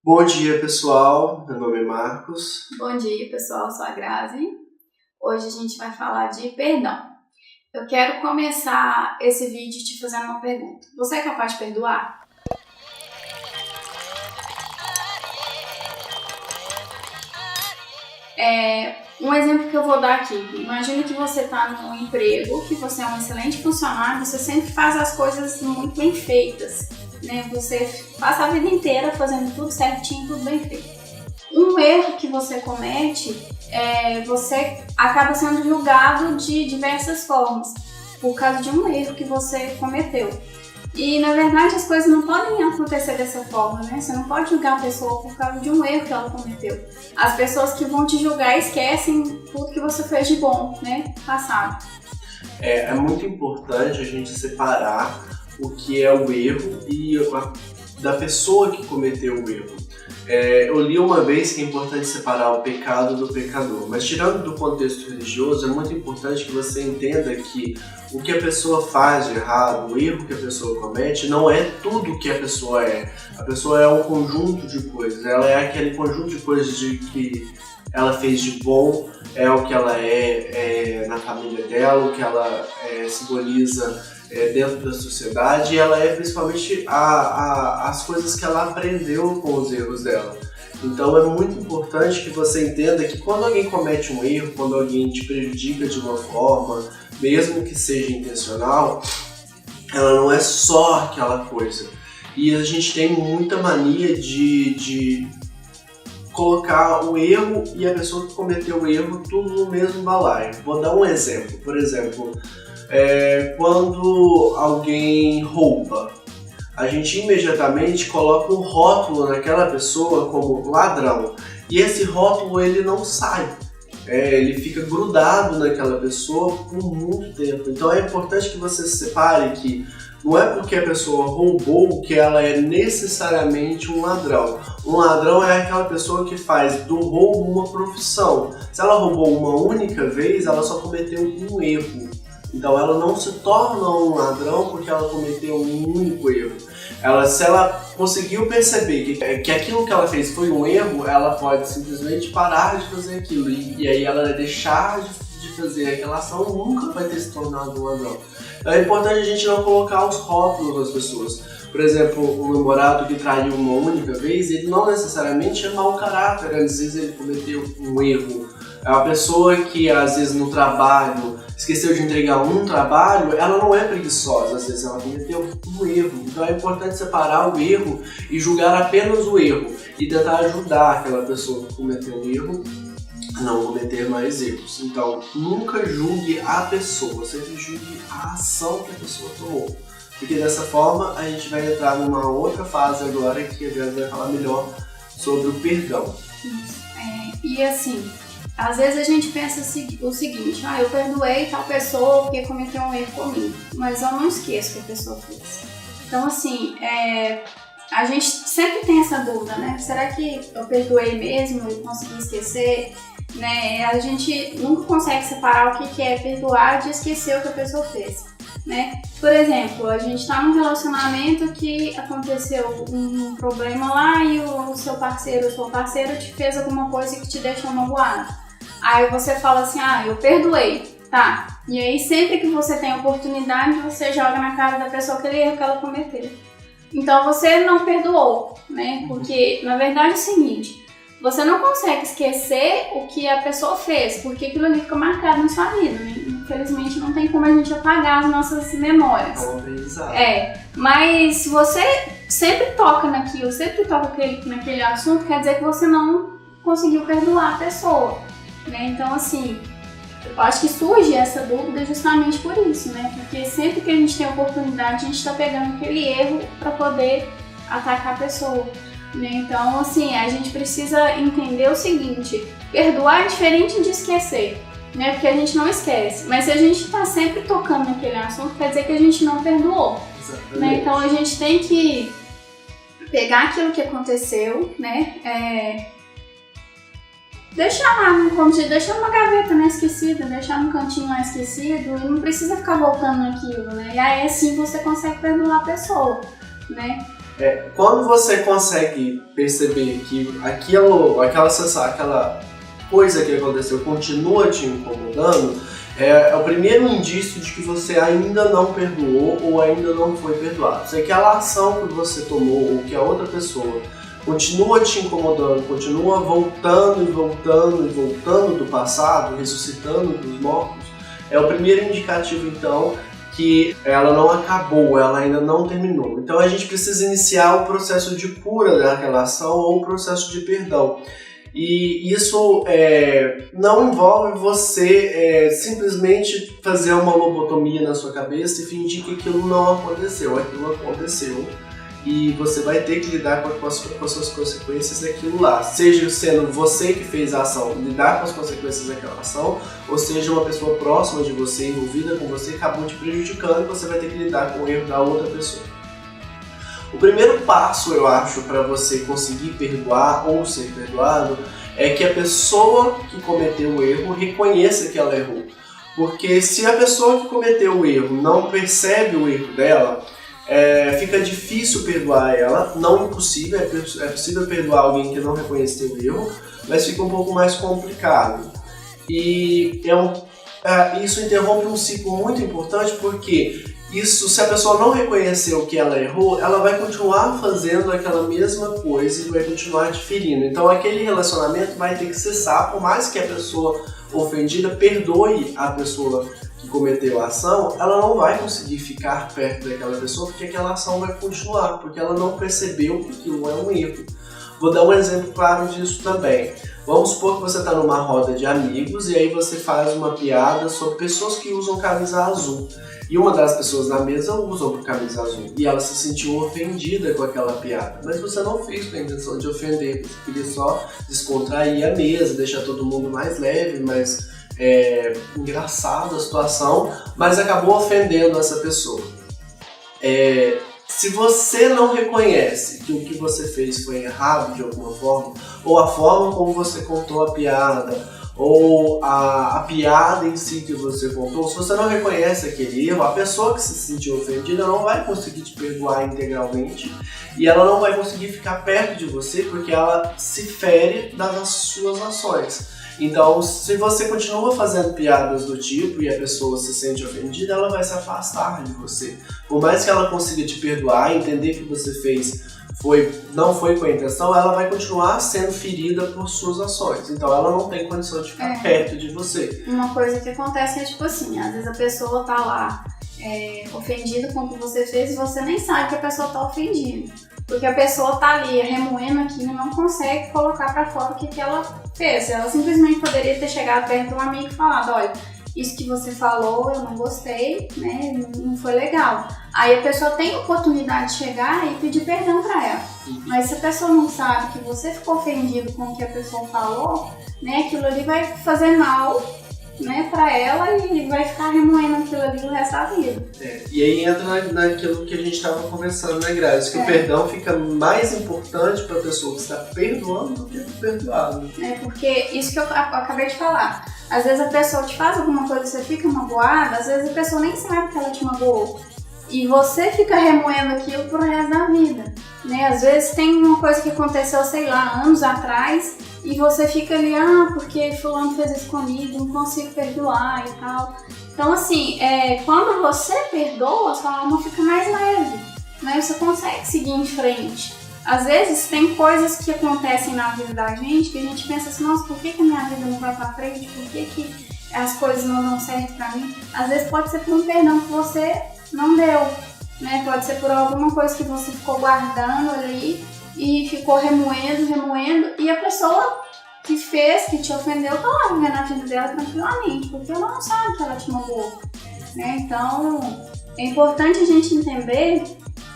Bom dia, pessoal. Meu nome é Marcos. Bom dia, pessoal. Eu sou a Grazi. Hoje a gente vai falar de perdão. Eu quero começar esse vídeo te fazendo uma pergunta. Você é capaz de perdoar? Um exemplo que eu vou dar aqui. Imagina que você está num emprego, que você é um excelente funcionário, você sempre faz as coisas muito bem feitas, né? Você passa a vida inteira fazendo tudo certinho, tudo bem feito. Um erro que você comete, você acaba sendo julgado de diversas formas, por causa de um erro que você cometeu. E, na verdade, as coisas não podem acontecer dessa forma, né? Você não pode julgar a pessoa por causa de um erro que ela cometeu. As pessoas que vão te julgar esquecem tudo que você fez de bom, né? Passado. É muito importante a gente separar o que é o erro e da pessoa que cometeu o erro. Eu li uma vez que é importante separar o pecado do pecador, mas tirando do contexto religioso, é muito importante que você entenda que o que a pessoa faz de errado, o erro que a pessoa comete, não é tudo o que a pessoa é. A pessoa é um conjunto de coisas, ela é aquele conjunto de coisas que ela fez de bom, é o que ela é na família dela, o que ela simboliza dentro da sociedade, e ela é principalmente as coisas que ela aprendeu com os erros dela. Então é muito importante que você entenda que quando alguém comete um erro, quando alguém te prejudica de uma forma, mesmo que seja intencional, ela não é só aquela coisa. E a gente tem muita mania de colocar o erro e a pessoa que cometeu o erro tudo no mesmo balaio. Vou dar um exemplo. Por exemplo, quando alguém rouba, a gente imediatamente coloca um rótulo naquela pessoa como ladrão. E esse rótulo ele não sai. Ele fica grudado naquela pessoa por muito tempo. Então é importante que você separe que não é porque a pessoa roubou que ela é necessariamente um ladrão. Um ladrão é aquela pessoa que faz do roubo uma profissão. Se ela roubou uma única vez, ela só cometeu um erro. Então ela não se torna um ladrão porque ela cometeu um único erro. Se ela conseguiu perceber que aquilo que ela fez foi um erro, ela pode simplesmente parar de fazer aquilo. E aí ela vai deixar de fazer aquela ação, nunca vai ter se tornado um ladrão. Então é importante a gente não colocar os rótulos das pessoas. Por exemplo, um namorado que traiu uma única vez, ele não necessariamente é mau caráter, às vezes ele cometeu um erro. É uma pessoa que às vezes no trabalho esqueceu de entregar um trabalho, ela não é preguiçosa, às vezes ela cometeu um erro. Então é importante separar o erro e julgar apenas o erro e tentar ajudar aquela pessoa que cometeu o erro a não cometer mais erros. Então nunca julgue a pessoa, sempre julgue a ação que a pessoa tomou. Porque dessa forma a gente vai entrar numa outra fase agora que a Gabi vai falar melhor sobre o perdão. Isso. E assim, às vezes a gente pensa o seguinte, eu perdoei tal pessoa porque cometeu um erro comigo, mas eu não esqueço o que a pessoa fez. Então assim, a gente sempre tem essa dúvida, né? Será que eu perdoei mesmo, eu consegui esquecer? Né? A gente nunca consegue separar o que é perdoar de esquecer o que a pessoa fez. Né? Por exemplo, a gente está num relacionamento que aconteceu um problema lá e o seu parceiro ou sua parceira te fez alguma coisa que te deixou magoado. Aí você fala assim, eu perdoei, tá? E aí sempre que você tem a oportunidade, você joga na cara da pessoa aquele erro que ela cometeu. Então você não perdoou, né? Porque na verdade é o seguinte, você não consegue esquecer o que a pessoa fez, porque aquilo ali fica marcado na sua vida, né? Infelizmente não tem como a gente apagar as nossas memórias. Mas se você sempre toca naquilo, sempre toca naquele assunto, quer dizer que você não conseguiu perdoar a pessoa, né? Então assim, eu acho que surge essa dúvida justamente por isso, né? Porque sempre que a gente tem a oportunidade, a gente está pegando aquele erro para poder atacar a pessoa. Então, assim, a gente precisa entender o seguinte, perdoar é diferente de esquecer, né? Porque a gente não esquece, mas se a gente está sempre tocando naquele assunto, quer dizer que a gente não perdoou, né? Então a gente tem que pegar aquilo que aconteceu, né? Deixar lá, como dizer, deixar numa gaveta, né, esquecida, deixar num cantinho lá esquecido, e não precisa ficar voltando naquilo, né? E aí assim você consegue perdoar a pessoa, né? Quando você consegue perceber que aquela coisa que aconteceu continua te incomodando, é o primeiro indício de que você ainda não perdoou ou ainda não foi perdoado. Se aquela ação que você tomou ou que a outra pessoa continua te incomodando, continua voltando e voltando e voltando do passado, ressuscitando dos mortos, é o primeiro indicativo então que ela não acabou, ela ainda não terminou. Então a gente precisa iniciar o processo de cura da relação ou o processo de perdão. E isso não envolve você simplesmente fazer uma lobotomia na sua cabeça e fingir que aquilo não aconteceu. Aquilo aconteceu e você vai ter que lidar com as suas consequências daquilo lá. Seja sendo você que fez a ação, lidar com as consequências daquela ação, ou seja uma pessoa próxima de você, envolvida com você, acabou te prejudicando e você vai ter que lidar com o erro da outra pessoa. O primeiro passo, eu acho, para você conseguir perdoar ou ser perdoado é que a pessoa que cometeu o erro reconheça que ela errou. Porque se a pessoa que cometeu o erro não percebe o erro dela, fica difícil perdoar ela. Não impossível, é possível perdoar alguém que não reconheceu o erro, mas fica um pouco mais complicado. E isso interrompe um ciclo muito importante, porque se a pessoa não reconheceu que ela errou, ela vai continuar fazendo aquela mesma coisa e vai continuar te ferindo. Então aquele relacionamento vai ter que cessar, por mais que a pessoa ofendida perdoe a pessoa que cometeu a ação, ela não vai conseguir ficar perto daquela pessoa porque aquela ação vai continuar, porque ela não percebeu que aquilo é um erro. Vou dar um exemplo claro disso também. Vamos supor que você está numa roda de amigos e aí você faz uma piada sobre pessoas que usam camisa azul. E uma das pessoas na mesa usa camisa azul e ela se sentiu ofendida com aquela piada. Mas você não fez com a intenção de ofender, você queria só descontrair a mesa, deixar todo mundo mais leve, mais engraçado a situação, mas acabou ofendendo essa pessoa. Se você não reconhece que o que você fez foi errado de alguma forma, ou a forma como você contou a piada, ou a piada em si que você contou, se você não reconhece aquele erro, a pessoa que se sentiu ofendida não vai conseguir te perdoar integralmente e ela não vai conseguir ficar perto de você porque ela se fere das suas ações. Então, se você continua fazendo piadas do tipo e a pessoa se sente ofendida, ela vai se afastar de você. Por mais que ela consiga te perdoar, entender que o que você fez não foi com a intenção, ela vai continuar sendo ferida por suas ações. Então ela não tem condição de ficar perto de você. Uma coisa que acontece é tipo assim, às vezes a pessoa tá lá ofendida com o que você fez e você nem sabe que a pessoa tá ofendida. Porque a pessoa tá ali remoendo aquilo e não consegue colocar pra fora o que ela fez. Ela simplesmente poderia ter chegado perto de um amigo e falado, olha, isso que você falou eu não gostei, né, não foi legal. Aí a pessoa tem a oportunidade de chegar e pedir perdão pra ela. Mas se a pessoa não sabe que você ficou ofendido com o que a pessoa falou, né, aquilo ali vai fazer mal, né, pra ela e vai ficar remoendo aquilo ali o resto da vida. E aí entra naquilo que a gente estava conversando, né, Grazi? Que o perdão fica mais importante pra pessoa que está perdoando do que o perdoado. Porque isso que eu acabei de falar. Às vezes a pessoa te faz alguma coisa e você fica magoada, às vezes a pessoa nem sabe que ela te magoou. E você fica remoendo aquilo pro resto da vida, né? Às vezes tem uma coisa que aconteceu, sei lá, anos atrás, e você fica ali, porque fulano fez isso comigo, não consigo perdoar e tal. Então assim, quando você perdoa, sua alma fica mais leve, né? Você consegue seguir em frente. Às vezes tem coisas que acontecem na vida da gente que a gente pensa assim, nossa, por que a minha vida não vai pra frente? Por que as coisas não dão certo pra mim? Às vezes pode ser por um perdão que você não deu, né? Pode ser por alguma coisa que você ficou guardando ali e ficou remoendo, e a pessoa que fez, que te ofendeu, tá lá vivendo a vida dela tranquilamente, porque ela não sabe que ela te magoou, né? Então, é importante a gente entender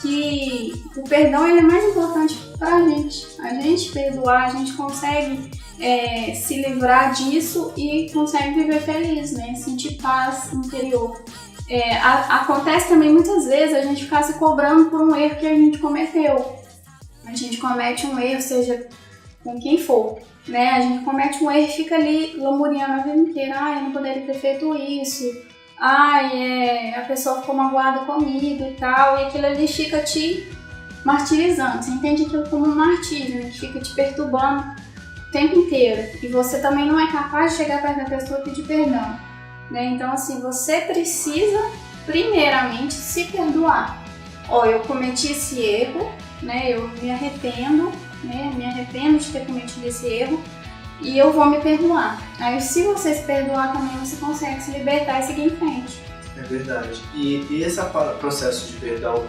que o perdão ele é mais importante pra gente. A gente perdoar, a gente consegue se livrar disso e consegue viver feliz, né? Sentir paz interior. Acontece também muitas vezes a gente ficar se cobrando por um erro que a gente cometeu. A gente comete um erro, seja com quem for, né? A gente comete um erro e fica ali lamuriando a vida inteira. Eu não poderia ter feito isso. A pessoa ficou magoada comigo e tal. E aquilo ali fica te martirizando. Você entende aquilo como um martírio, né? Que fica te perturbando o tempo inteiro. E você também não é capaz de chegar perto da pessoa e pedir perdão, né? Então, assim, você precisa, primeiramente, se perdoar. Ó, eu cometi esse erro, né? Eu me arrependo, né? Me arrependo de ter cometido esse erro e eu vou me perdoar. Aí, se você se perdoar também, você consegue se libertar e seguir em frente. É verdade. E esse processo de perdão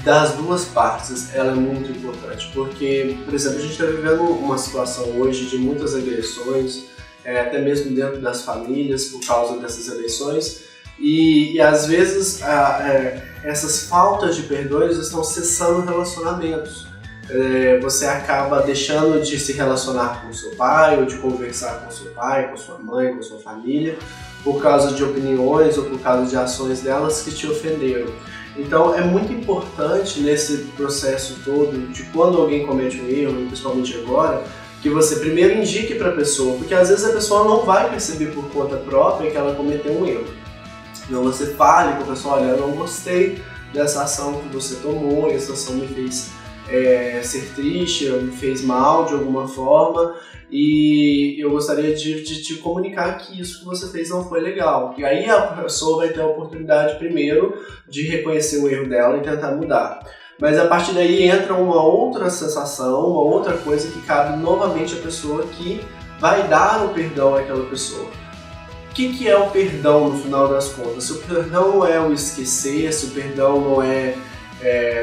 das duas partes, ela é muito importante, porque, por exemplo, a gente está vivendo uma situação hoje de muitas agressões, até mesmo dentro das famílias, por causa dessas agressões, e às vezes essas faltas de perdões estão cessando relacionamentos. Você acaba deixando de se relacionar com seu pai, ou de conversar com seu pai, com sua mãe, com sua família, por causa de opiniões ou por causa de ações delas que te ofenderam. Então é muito importante nesse processo todo, de quando alguém comete um erro, principalmente agora, que você primeiro indique para a pessoa, porque às vezes a pessoa não vai perceber por conta própria que ela cometeu um erro. Então você fale com a pessoa, olha, eu não gostei dessa ação que você tomou, essa ação me fez ser triste, me fez mal de alguma forma, e eu gostaria de te comunicar que isso que você fez não foi legal. E aí a pessoa vai ter a oportunidade primeiro de reconhecer o erro dela e tentar mudar. Mas a partir daí entra uma outra sensação, uma outra coisa que cabe novamente à pessoa que vai dar o perdão àquela pessoa. O que é o perdão no final das contas? Se o perdão não é o esquecer, se o perdão não é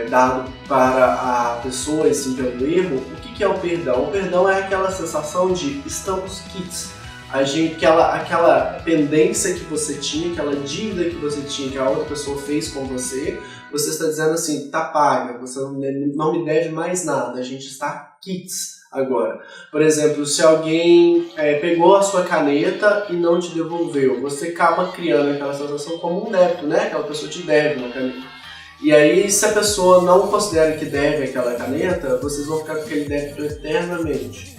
dado para a pessoa e sim pelo erro, o que é o perdão? O perdão é aquela sensação de estamos quites. Aquela pendência que você tinha, aquela dívida que você tinha, que a outra pessoa fez com você está dizendo assim, tá paga, você não me deve mais nada, a gente está quites agora. Por exemplo, se alguém pegou a sua caneta e não te devolveu, você acaba criando aquela sensação como um débito, né? Aquela pessoa te deve uma caneta. E aí, se a pessoa não considera que deve aquela caneta, vocês vão ficar com aquele débito eternamente.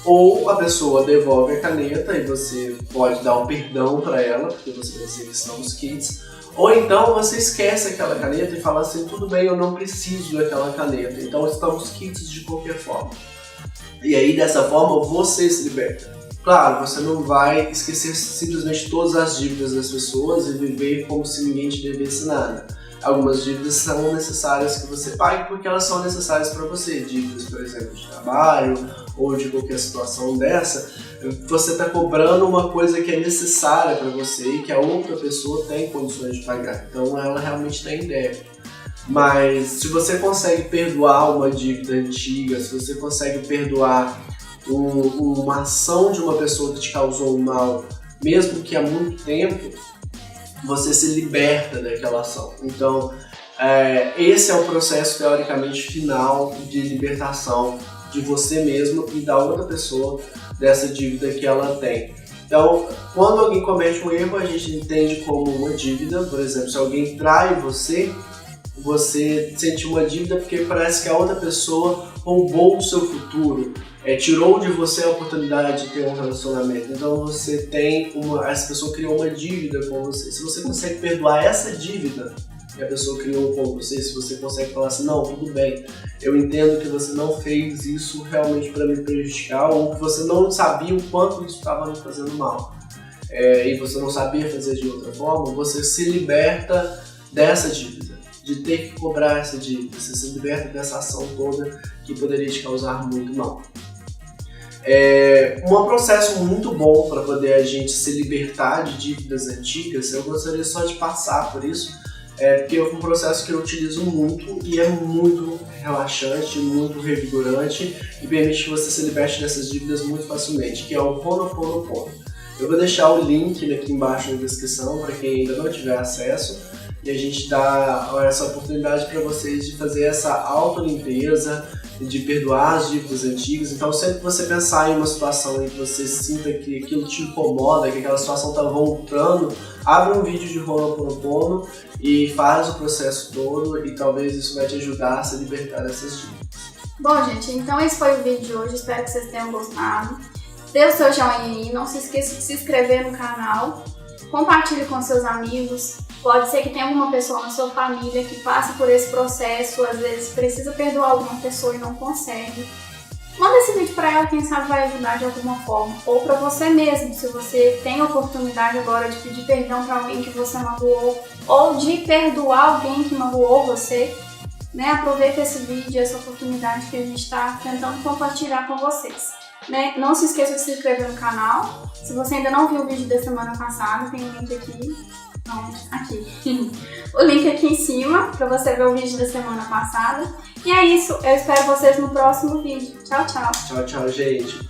Ou a pessoa devolve a caneta e você pode dar um perdão para ela, porque você vai dizer que estamos quites. Ou então você esquece aquela caneta e fala assim, tudo bem, eu não preciso daquela caneta, então estamos quites de qualquer forma. E aí, dessa forma, você se liberta. Claro, você não vai esquecer simplesmente todas as dívidas das pessoas e viver como se ninguém te devesse nada. Algumas dívidas são necessárias que você pague porque elas são necessárias para você. Dívidas, por exemplo, de trabalho ou de qualquer situação dessa, você está cobrando uma coisa que é necessária para você e que a outra pessoa tem condições de pagar. Então ela realmente está em débito. Mas se você consegue perdoar uma dívida antiga, se você consegue perdoar uma ação de uma pessoa que te causou um mal, mesmo que há muito tempo, você se liberta daquela ação. Então, esse é o processo, teoricamente, final de libertação de você mesmo e da outra pessoa dessa dívida que ela tem. Então, quando alguém comete um erro, a gente entende como uma dívida. Por exemplo, se alguém trai você sente uma dívida porque parece que a outra pessoa roubou o seu futuro, tirou de você a oportunidade de ter um relacionamento. Então essa pessoa criou uma dívida com você. Se você consegue perdoar essa dívida que a pessoa criou com você, se você consegue falar assim, não, tudo bem, eu entendo que você não fez isso realmente para me prejudicar, ou que você não sabia o quanto isso estava me fazendo mal, e você não sabia fazer de outra forma, você se liberta dessa dívida, de ter que cobrar essa dívida, você se liberta dessa ação toda que poderia te causar muito mal. Um processo muito bom para poder a gente se libertar de dívidas antigas, eu gostaria só de passar por isso, porque é um processo que eu utilizo muito e é muito relaxante, muito revigorante e permite que você se liberte dessas dívidas muito facilmente, que é o Ho'oponopono. Eu vou deixar o link aqui embaixo na descrição para quem ainda não tiver acesso, e a gente dá essa oportunidade para vocês de fazer essa autolimpeza, de perdoar as dívidas antigas. Então, sempre que você pensar em uma situação em que você sinta que aquilo te incomoda, que aquela situação está voltando, abre um vídeo de Ho'oponopono e faz o processo todo, e talvez isso vai te ajudar a se libertar dessas dívidas. Bom, gente, então esse foi o vídeo de hoje. Espero que vocês tenham gostado. Dê o seu joinha aí, não se esqueça de se inscrever no canal, compartilhe com seus amigos, Pode ser que tenha alguma pessoa na sua família que passe por esse processo, às vezes precisa perdoar alguma pessoa e não consegue. Manda esse vídeo para ela, quem sabe vai ajudar de alguma forma. Ou para você mesmo, se você tem a oportunidade agora de pedir perdão para alguém que você magoou, ou de perdoar alguém que magoou você, né? Aproveita esse vídeo, essa oportunidade que a gente está tentando compartilhar com vocês. Né? Não se esqueça de se inscrever no canal. Se você ainda não viu o vídeo da semana passada, tem um link aqui. Não, aqui. O link aqui em cima para você ver o vídeo da semana passada. E é isso. Eu espero vocês no próximo vídeo. Tchau, tchau. Tchau, tchau, gente.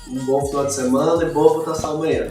Um bom final de semana e boa votação amanhã.